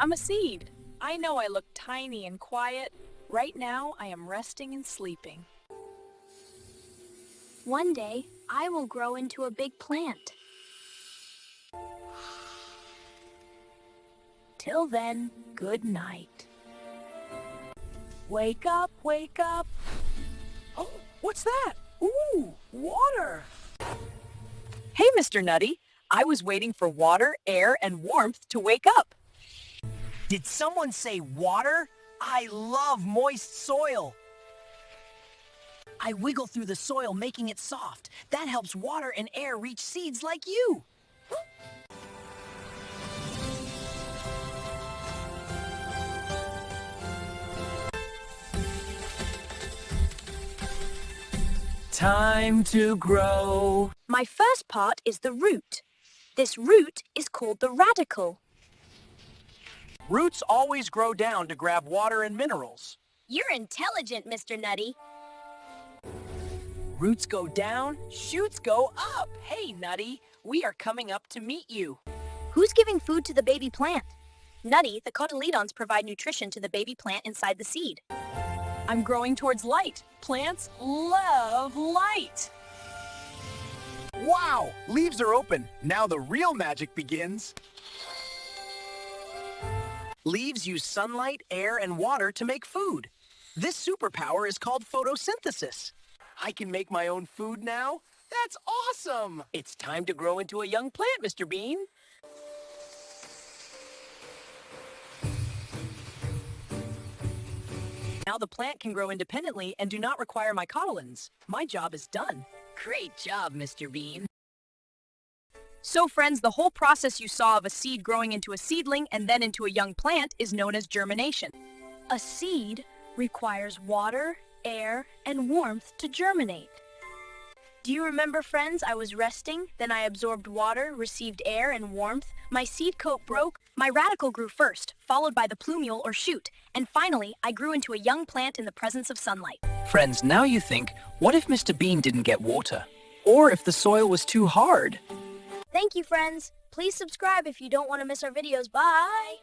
I'm a seed. I know I look tiny and quiet. Right now, I am resting and sleeping. One day, I will grow into a big plant. Till then, good night. Wake up, wake up. Oh, what's that? Ooh, water. Hey, Mr. Nutty. I was waiting for water, air, and warmth to wake up. Did someone say water? I love moist soil. I wiggle through the soil, making it soft. That helps water and air reach seeds like you. Time to grow. My first part is the root. This root is called the radicle. Roots always grow down to grab water and minerals. You're intelligent, Mr. Nutty. Roots go down, shoots go up. Hey, Nutty, we are coming up to meet you. Who's giving food to the baby plant? Nutty, the cotyledons provide nutrition to the baby plant inside the seed. I'm growing towards light. Plants love light. Wow! Leaves are open. Now the real magic begins. Leaves use sunlight, air, and water to make food. This superpower is called photosynthesis. I can make my own food now? That's awesome! It's time to grow into a young plant, Mr. Bean. Now the plant can grow independently and do not require my cotyledons. My job is done. Great job, Mr. Bean. So friends, the whole process you saw of a seed growing into a seedling and then into a young plant is known as germination. A seed requires water, air, and warmth to germinate. Do you remember, friends? I was resting, then I absorbed water, received air and warmth. My seed coat broke, my radicle grew first, followed by the plumule or shoot, and finally, I grew into a young plant in the presence of sunlight. Friends, now you think, what if Mr. Bean didn't get water? Or if the soil was too hard? Thank you, friends. Please subscribe if you don't want to miss our videos. Bye!